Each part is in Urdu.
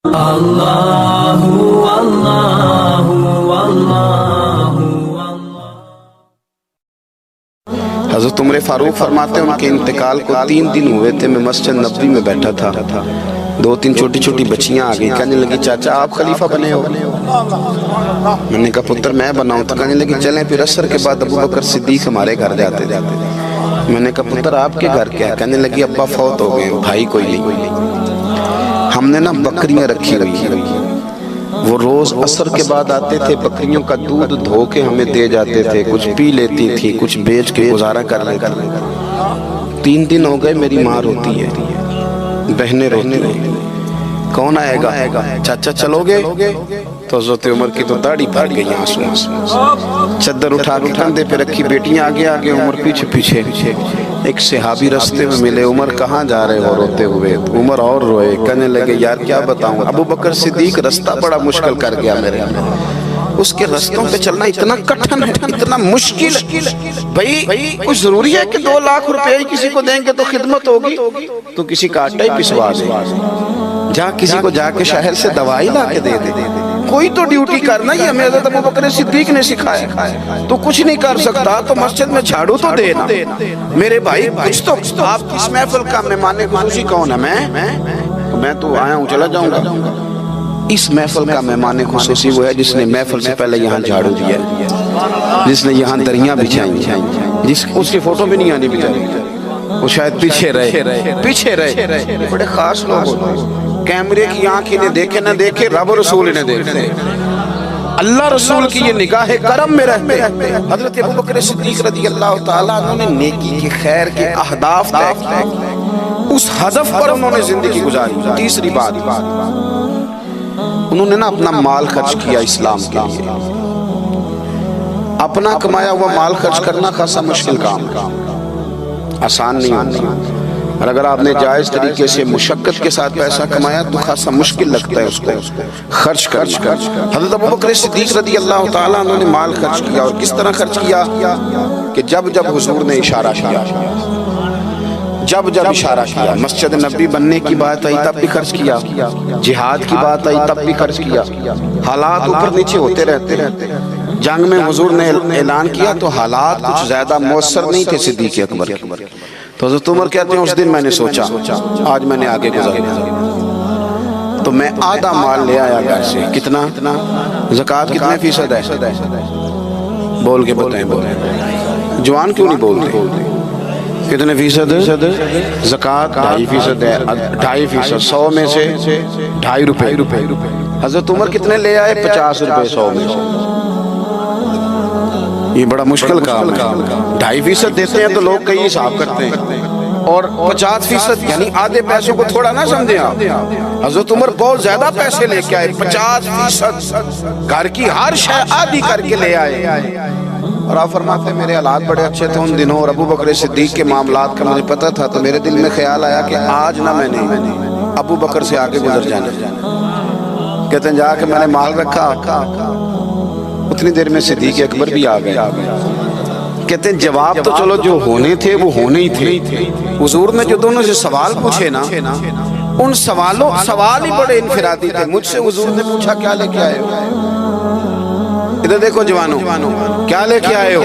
اللہ اللہ اللہ۔ حضرت عمر فاروق فرماتے ہیں ان کے انتقال کو 3 دن ہوئے تھے، میں مسجد نبوی میں بیٹھا تھا، 2-3 چھوٹی چھوٹی بچیاں آ گئی، کہنے لگی چاچا آپ خلیفہ بنے ہو؟ میں نے کہا پتر میں بناؤں، تو کہنے لگی چلیں پھر عصر کے بعد ابو بکر صدیق ہمارے گھر جاتے تھے۔ میں نے کہا پتر آپ کے گھر کیا ہے؟ کہنے لگی ابا فوت ہو گئے، بھائی کوئی نہیں، ہم نے نا بکریاں رکھی ہوئی ہیں، وہ روز عصر کے بعد آتے تھے، بکریوں کا دودھ دھو کے ہمیں دے جاتے تھے، کچھ پی لیتی تھی، کچھ بیچ کے گزارا کر لیتی تھی۔ 3 دن ہو گئے، میری ماں روتی ہے، بہنیں روتی ہیں، کون آئے گا؟ چاچا چلو گے؟ تو حضرت عمر کی تو داڑھی بھر گئی آنسوں سے، چادر اٹھا کے کندھے پہ رکھی، بیٹیاں آگے آگے، عمر پیچھے پیچھے۔ ایک صحابی رستے میں ملے، عمر کہاں جا رہے ہو روتے ہوئے؟ عمر اور روئے، کہنے لگے یار کیا بتاؤں، ابو بکر صدیق رستہ بڑا مشکل کر گیا میرے، اس کے رستوں پہ چلنا اتنا کٹھن ہے، اتنا مشکل ہے۔ بھئی کچھ ضروری ہے کہ 2 لاکھ روپے کسی کو دیں گے تو خدمت ہوگی؟ تو کسی کا آٹا ہی پسوا دے، جا کسی کو جا کے شہر سے دوائی لا کے دے دے، کوئی تو ڈیوٹی کرنا، یہ ہمیں حضرت ابو بکر صدیق نے سکھایا۔ تو کچھ نہیں کر سکتا تو مسجد میں جھاڑو تو دینا، میرے بھائی کچھ تو۔ آپ اس محفل کا مہمان خصوصی کون ہے؟ میں تو آیا ہوں، چلا جاؤں گا۔ اس محفل کا مہمان خصوصی وہ ہے جس نے محفل سے پہلے یہاں جھاڑو دیا، جس نے یہاں دریاں بچھائیں، اس کی فوٹو بھی نہیں آنی بچاری، وہ شاید پیچھے رہے، بڑے خاص لوگ، کیمرے کی آنکھ انہیں دیکھے نہ دیکھے، رب رسول انہیں دیکھتے، اللہ رسول کی یہ نگاہ کرم میں رہتے۔ حضرت ابو بکر صدیق رضی اللہ تعالیٰ عنہ نے نیکی کے، خیر کے اہداف طے کیے، اس ہدف پر انہوں نے زندگی گزاری۔ تیسری بات، انہوں نے نا اپنا مال خرچ کیا اسلام کے لیے، اپنا کمایا ہوا مال خرچ کرنا خاصا مشکل کام ہے، آسان نہیں ہوتا، اور اگر آپ نے جائز طریقے سے مشقت کے ساتھ پیسہ کمایا تو خاصا مشکل لگتا ہے اس کو خرچ کرنا۔ حضرت ابو بکر صدیق رضی اللہ تعالیٰ عنہ نے مال خرچ کیا، اور کس طرح خرچ کیا کہ جب حضور نے اشارہ کیا، جب اشارہ کیا، مسجد نبی بننے کی بات آئی تب بھی خرچ کیا، جہاد کی بات آئی تب بھی خرچ کیا، حالات اوپر نیچے ہوتے رہتے ہیں۔ جنگ میں حضور نے اعلان کیا تو حالات کچھ زیادہ مؤثر نہیں تھے صدیق اکبر کے، تو حضرت عمر کہتے ہیں اس دن میں نے سوچا آج میں نے آگے گزارنا، تو میں آدھا مال لے آیا گھر سے۔ کتنا؟ زکوٰۃ کتنے فیصد ہے؟ بول کے بتائیں، جوان کیوں نہیں بولتے؟ کتنے فیصد؟ زکوٰۃ 2.5% ہے، 2.5%، 100 میں سے 2.5 روپے۔ حضرت عمر کتنے لے آئے؟ 50 روپے 100 میں سے۔ یہ بڑا مشکل کام ہے، 2.5% دیتے ہیں تو لوگ کئی حساب کرتے ہیں، اور 50% یعنی آدھے پیسوں کو تھوڑا نہ سمجھیں آپ۔ حضرت عمر بہت زیادہ پیسے لے کے آئے، 50%، گھر کی ہر شے آدھی کر کے لے آئے، اور آپ فرماتے ہیں میرے حالات بڑے اچھے تھے ان دنوں، اور ابو بکر صدیق کے معاملات کا مجھے پتہ تھا، تو میرے دل میں خیال آیا کہ آج نہ میں نے ابو بکر سے آگے گزر جانا۔ کہتے ہیں جا کے میں نے مال رکھا، اتنی دیر میں صدیق اکبر بھی آ گئے۔ کہتے ہیں جواب تو چلو جو ہونے تھے وہ ہونے ہی تھے، حضور نے جو دونوں سے سوال پوچھے نا، ان سوال ہی بڑے انفرادی تھے۔ مجھ سے حضور نے پوچھا کیا لے کے آئے ہو؟ ادھر دیکھو جوانوں، کیا لے کے آئے ہو؟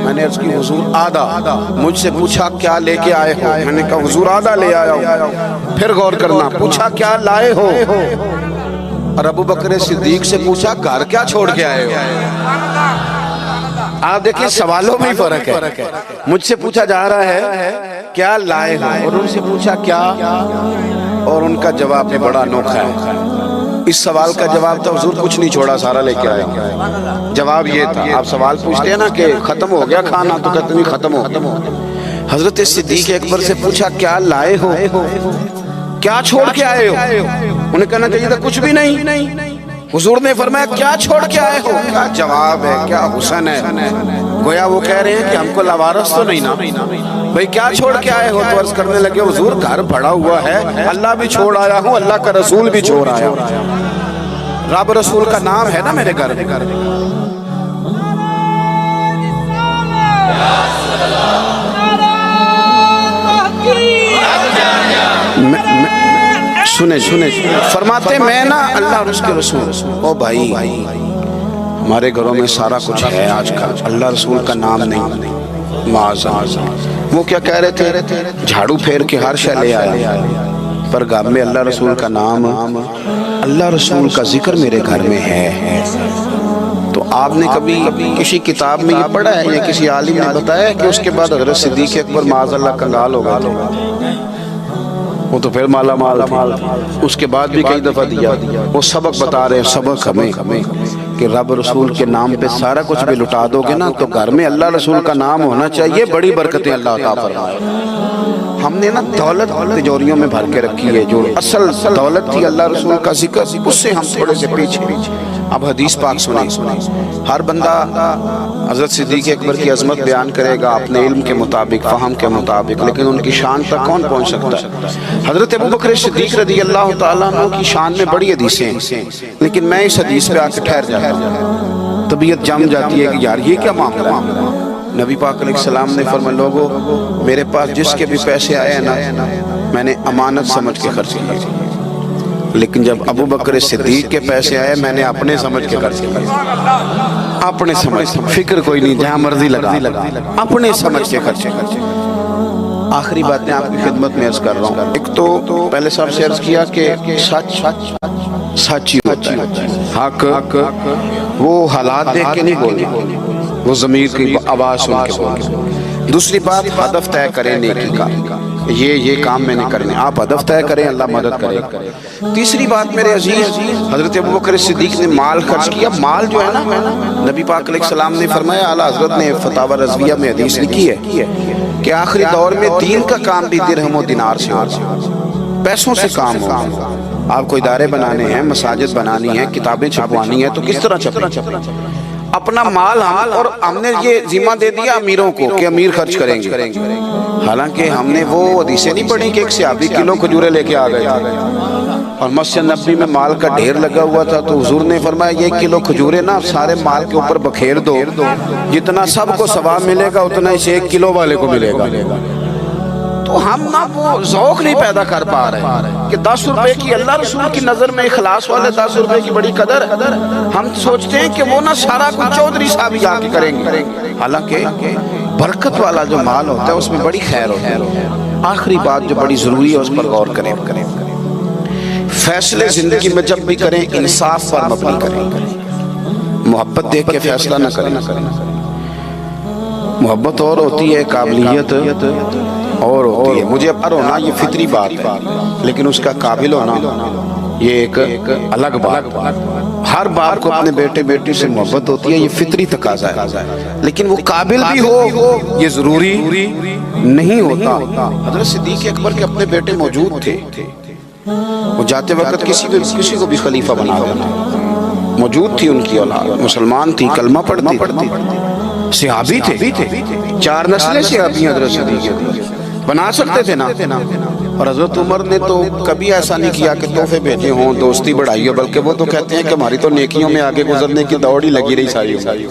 میں نے عرض کی حضور آدھا۔ مجھ سے پوچھا کیا لے کے آئے ہو؟ میں نے کہا حضور آدھا لے آیا ہوں۔ پھر غور کرنا، پوچھا کیا لائے ہو؟ اور ابو بکر صدیق سے پوچھا گھر کیا چھوڑ کے آئے ہو؟ آپ دیکھیں سوالوں میں ہی فرق ہے، مجھ سے پوچھا جا رہا ہے کیا لائے ہو، اور ان سے پوچھا کیا، اور ان کا جواب بھی بڑا انوکھا ہے۔ اس سوال کا جواب تھا حضور کچھ نہیں چھوڑا، سارا لے کے آیا ہوں۔ جواب یہ تھا، آپ سوال پوچھتے ہیں نا کہ ختم ہو گیا کھانا، تو کہتے نہیں ختم ہو گیا۔ حضرت صدیق اکبر سے پوچھا کیا لائے ہو، کیا چھوڑ کے آئے ہو؟ انہیں کہنا چاہیے تھا کچھ بھی نہیں۔ حضور نے فرمایا کیا چھوڑ کے آئے ہو؟ کیا جواب ہے، کیا حسن ہے، گویا وہ کہہ رہے ہیں کہ ہم کو لوارث تو نہیں نا بھئی، کیا چھوڑ کے آئے ہو؟ تو عرض کرنے لگے حضور گھر بڑا ہوا ہے، اللہ بھی چھوڑ آیا ہوں، اللہ کا رسول بھی چھوڑ آیا ہوں، رب رسول کا نام ہے نا میرے گھر۔ سنے فرماتے میں نا اللہ اور اس کے رسول، او بھائی ہمارے گھروں میں سارا کچھ ہے آج کل، اللہ رسول کا نام نہیں، معاذ اللہ۔ وہ کیا کہہ رہے تھے؟ جھاڑو پھیر کے ہر شے لے آیا، پر گھر میں اللہ رسول کا نام، اللہ رسول کا ذکر میرے گھر میں ہے۔ تو آپ نے کبھی کسی کتاب میں یہ پڑھا ہے یا کسی عالم نے بتایا ہے کہ اس کے بعد حضرت صدیق اکبر معاذ اللہ کنگال ہو گئے؟ وہ تو پھر مالا مال تھے، اس کے بعد بھی کئی دفعہ دیا۔ وہ سبق بتا رہے ہیں، سبق ہمیں کہ رب رسول کے نام پہ سارا کچھ بھی لٹا دو گے نا تو گھر میں اللہ رسول کا نام ہونا چاہیے، بڑی برکتیں اللہ عطا فرمائے۔ ہم نے نا دولت تجوریوں میں بھر کے رکھی ہے، جو اصل دولت تھی اللہ رسول کا ذکر، اس سے ہم تھوڑے سے پیچھے۔ اب حدیث پاک سنیں، ہر بندہ حضرت صدیق اکبر کی عظمت بیان کرے گا اپنے علم کے مطابق، فہم کے مطابق، لیکن ان کی شان تک کون پہنچ سکتا ہے؟ حضرت ابوبکر صدیق رضی اللہ تعالیٰ عنہ کی شان میں بڑی حدیثیں ہیں، لیکن میں اس حدیث پہ آ کے ٹھہر جاتا ہوں، طبیعت جم جاتی ہے کہ یار یہ کیا معاملہ ہے؟ نبی پاک علیہ السلام نے فرمایا لوگو میرے پاس جس کے بھی پیسے آئے نا میں نے امانت سمجھ کے خرچ کیا، لیکن جب ابوبکر صدیق کے پیسے آئے میں نے اپنے سمجھ کے خرچ کیا، اپنے سمجھ، فکر کوئی نہیں، جہاں مرضی لگا، اپنے سمجھ کے خرچ کیا۔ آخری باتیں آپ کی خدمت میں عرض کر رہا ہوں۔ ایک تو پہلے صاحب سے عرض کیا کہ سچ سچ ہی ہوتا ہے، حق وہ حالات دیکھ کے نہیں بولنا، وہ ضمیر کی آواز سن کے بولنا۔ دوسری بات ہدف طے کریں نیکی کا، یہ کام میں نے کرنے، آپ ہدف طے کریں، اللہ مدد کرے۔ تیسری بات میرے عزیز، حضرت ابوبکر صدیق نے مال خرچ کیا۔ مال جو ہے نا، نبی پاک علیہ السلام نے فرمایا، اعلیٰ حضرت نے فتاوی رضویہ میں حدیث لکھی ہے کہ آخری دور میں دین کا کام بھی درہم و دینار سے ہوگا، پیسوں سے کام ہوگا۔ آپ کو ادارے بنانے ہیں، مساجد بنانی ہیں، کتابیں چھپوانی ہیں، تو کس طرح چھپیں؟ اپنا مال اور ہم نے یہ ذمہ دے دیا امیروں کو کہ امیر خرچ کریں گے، حالانکہ ہم نے وہ حدیثیں نہیں پڑھی کہ ایک صحابی کلو کھجورے لے کے آ گئے اور مسجد نبوی میں مال کا ڈھیر لگا ہوا تھا، تو حضور نے فرمایا یہ کلو کھجورے نا سارے مال کے اوپر بکھیر دو، جتنا سب کو ثواب ملے گا اتنا اس 1 کلو والے کو ملے گا۔ تو ہم نا وہ ذوق نہیں پیدا کر پا رہے کہ 10 روپے کی اللہ رسول کی نظر میں اخلاص والے 10 روپے کی بڑی قدر، ہم سوچتے ہیں کہ وہ نا سارا کچھ چودھری صاحب ہی آ کے کریں گے، حالانکہ برکت والا جو مال ہوتا ہے اس میں بڑی خیر ہوتی ہے۔ آخری بات جو بڑی ضروری ہے اس پر غور کریں، فیصلے زندگی میں جب بھی کریں انصاف پر مبنی کریں، محبت دیکھ کے فیصلہ نہ کریں۔ محبت اور ہوتی ہے، قابلیت اور ہوتی ہے، مجھے پر ہونا یہ فطری بات ہے، لیکن اس کا قابل ہونا یہ ایک الگ بات ہے۔ ہر باپ کو اپنے بیٹے بیٹی سے محبت ہوتی ہے، یہ فطری تقاضا ہے، لیکن وہ قابل بھی ہو یہ ضروری نہیں ہوتا۔ حضرت صدیق اکبر کے اپنے بیٹے موجود تھے، وہ جاتے وقت کسی کو بھی خلیفہ بنا دینا، موجود تھی ان کی اولاد، مسلمان تھی، کلمہ پڑھتی، صحابی تھے، 4 نسلیں صحابی حضرت صدیق اکبر بنا سکتے تھے نا۔ اور حضرت عمر نے تو کبھی ایسا نہیں کیا کہ تحفے بھیجے ہوں، دوستی بڑھائی ہو، بلکہ وہ تو کہتے ہیں کہ ہماری تو نیکیوں میں آگے گزرنے کی دوڑ ہی لگی رہی، ساری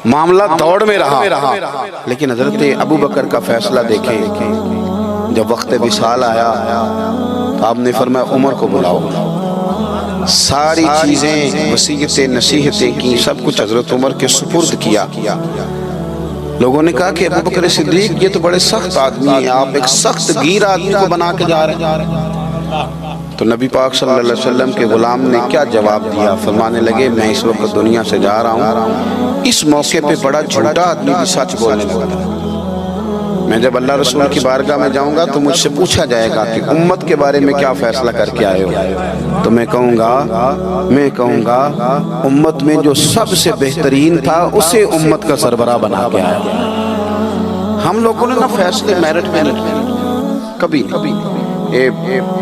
معاملہ دوڑ میں رہا۔ لیکن حضرت ابوبکر کا فیصلہ دیکھیں، جب وقت وصال آیا تو آپ نے فرمایا عمر کو بلاؤ، ساری چیزیں وصیتیں نصیحتیں کی، سب کچھ حضرت عمر کے سپرد کیا۔ لوگوں نے کہا کہ ابوبکر صدیق یہ تو بڑے سخت آدمی ہیں، آپ ایک سخت گیر آدمی کو بنا کے جا رہے ہیں۔ تو نبی پاک صلی اللہ علیہ وسلم کے غلام نے کیا جواب دیا؟ فرمانے لگے میں اس وقت دنیا سے جا رہا ہوں، اس موقع پہ بڑا جھوٹا آدمی بھی سچ بولنے لگا، میں جب اللہ رسول کی بارگاہ میں جاؤں گا تو مجھ سے پوچھا جائے گا کہ امت کے بارے میں کیا فیصلہ کر کے آئے ہو، تو میں کہوں گا امت میں جو سب سے بہترین تھا اسے امت کا سربراہ بنا کے آیا۔ ہم لوگوں نے نا فیصلے میرٹ میں کبھی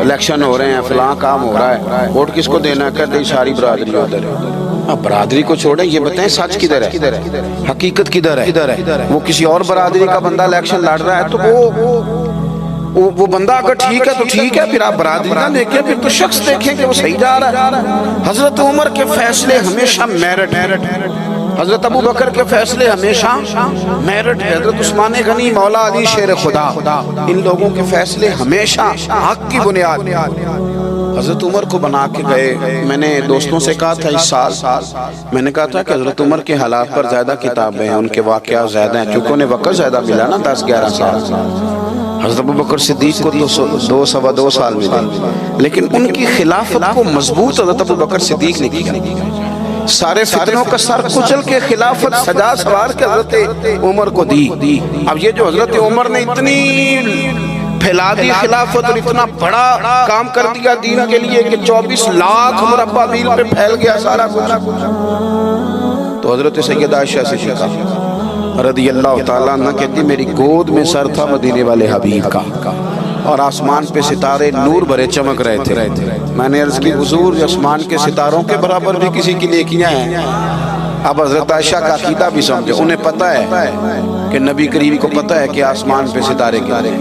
الیکشن ہو رہے ہیں، فلاں کام ہو رہا ہے، ووٹ کس کو دینا ہے، کہتے ہیں ساری برادری ادھر ہے۔ برادری کو چھوڑیں، یہ بتائیں سچ کدھر ہے، حقیقت کدھر ہے؟ وہ کسی اور برادری کا بندہ الیکشن لڑ رہا ہے تو وہ بندہ اگر ٹھیک ہے تو ٹھیک ہے، پھر آپ برادری نہ دیکھیں، پھر تو شخص دیکھیں کہ وہ صحیح جا رہا ہے۔ حضرت عمر کے فیصلے ہمیشہ میرٹ ہے، حضرت ابوبکر کے فیصلے ہمیشہ میرٹ ہے، حضرت عثمان غنی، مولا علی شیر خدا، ان لوگوں کے فیصلے ہمیشہ حق کی بنیاد حضرت عمر کو بنا کے گئے. میں نے دوستوں سے کہا تھا اس سال میں نے کہا تھا کہ حضرت عمر کے حالات پر زیادہ کتابیں ہیں, ان کے واقعات زیادہ ہیں, چونکہ انہیں وقت زیادہ ملا نا 10-11 سال. حضرت ابوبکر صدیق کو تو 2 سال ملے, لیکن ان کی خلافت کو مضبوط حضرت ابوبکر صدیق نے کی. سارے فتنوں کا سر کچل کے خلافت سجا سوار کے حضرت عمر کو دی. اب یہ جو حضرت عمر نے اتنی پھیلا دی خلافت اور اتنا بڑا کام کر دیا دین کے لیے کہ 24 لاکھ مربع میل پہ پھیل گیا سارا کچھ, تو حضرت سیدہ عائشہ صدیقہ رضی اللہ تعالیٰ عنہ کہتی میری گود میں سر تھا مدینے والے حبیب کا, اور آسمان پہ ستارے نور بھرے چمک رہے تھے. میں نے عرض کی حضور آسمان کے ستاروں کے برابر بھی کسی کی نیکیاں ہیں. اب حضرت عائشہ کا عقیدہ بھی سمجھے, انہیں پتہ ہے کہ نبی کریم کو پتہ ہے کہ آسمان پہ ستارے گرے,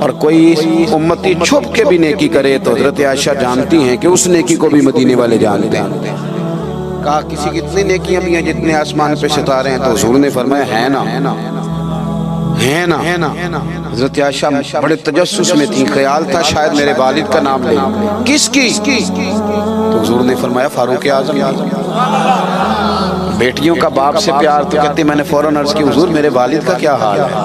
اور کوئی امتی چھپ کے بھی نیکی کرے تو حضرت عائشہ جانتی ہیں کہ اس نیکی کو بھی مدینے والے جانتے ہیں. کہا کسی کی اتنی نیکیاں بھی ہیں جتنے آسمان پہ ستارے ہیں, تو حضور نے فرمایا ہے نا. حضرت عائشہ بڑے تجسس میں تھی, خیال تھا شاید میرے والد کا نام لے. کس کی؟ تو حضور نے فرمایا فاروق اعظم. بیٹیوں کا باپ سے پیار, تو کہتے میں نے فوراً عرض کی حضور میرے والد کا کیا حال ہے,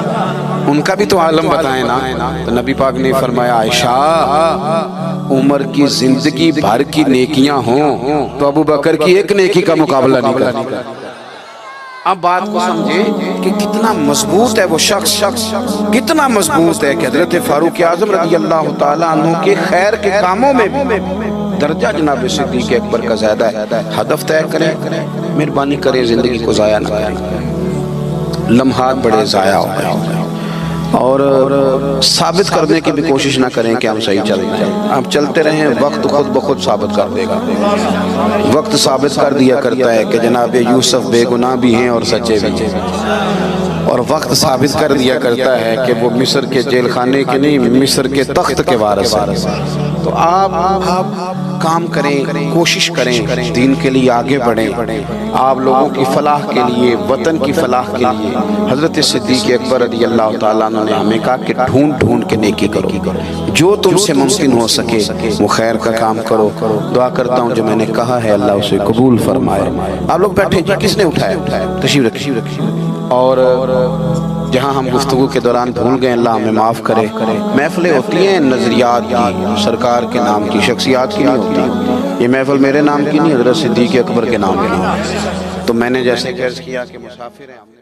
ان کا بھی تو عالم بتائیں نا. تو نبی پاک نے فرمایا عائشہ عمر کی زندگی بھر کی نیکیاں ہوں تو ابو بکر کی ایک نیکی کا مقابلہ نہیں کرتا. اب بات کو سمجھے کہ کتنا مضبوط ہے وہ شخص, کتنا مضبوط ہے کہ حضرت فاروق اعظم رضی اللہ تعالیٰ عنہ کے خیر کے کاموں میں درجہ جناب صدیق اکبر کا زیادہ ہے. ہدف طے کریں, مہربانی کریں زندگی کو ضائع نہ کریں. لمحات بڑے ضائع ہو گئے, اور ثابت کرنے کی بھی کوشش نہ کریں کہ ہم صحیح چل رہے ہیں. آپ چلتے رہیں, وقت خود بخود ثابت کر دے گا. وقت ثابت کر دیا کرتا ہے کہ جناب یوسف بے گناہ بھی ہیں اور سچے بھی ہیں, اور وقت ثابت کر دیا کرتا ہے کہ وہ مصر کے جیل خانے کے نہیں, مصر کے تخت کے وارث ہیں. تو آپ کام کریں, کوشش کریں, دین کے لیے آگے بڑھیں. آپ لوگوں کی فلاح کے لیے, وطن کی فلاح کے لیے حضرت صدیق اکبر رضی اللہ تعالیٰ عنہ نے ہمیں کہا کہ ڈھونڈ کے نیکی کرو, جو تم سے ممکن ہو سکے وہ خیر کا کام کرو. دعا کرتا ہوں جو میں نے کہا ہے اللہ اسے قبول فرمائے. آپ لوگ بیٹھے جی, کس نے اٹھایا؟ تشریف رکھیے. اور جہاں ہم گفتگو کے دوران بھول گئے اللہ ہمیں معاف کرے. محفلیں ہوتی ہیں نظریات کی, سرکار کے نام کی, شخصیات کی نہیں ہوتی. یہ محفل میرے نام کی نہیں, حضرت صدیق اکبر کے نام کی. تو میں نے جیسے عرض کیا کہ مسافر ہیں,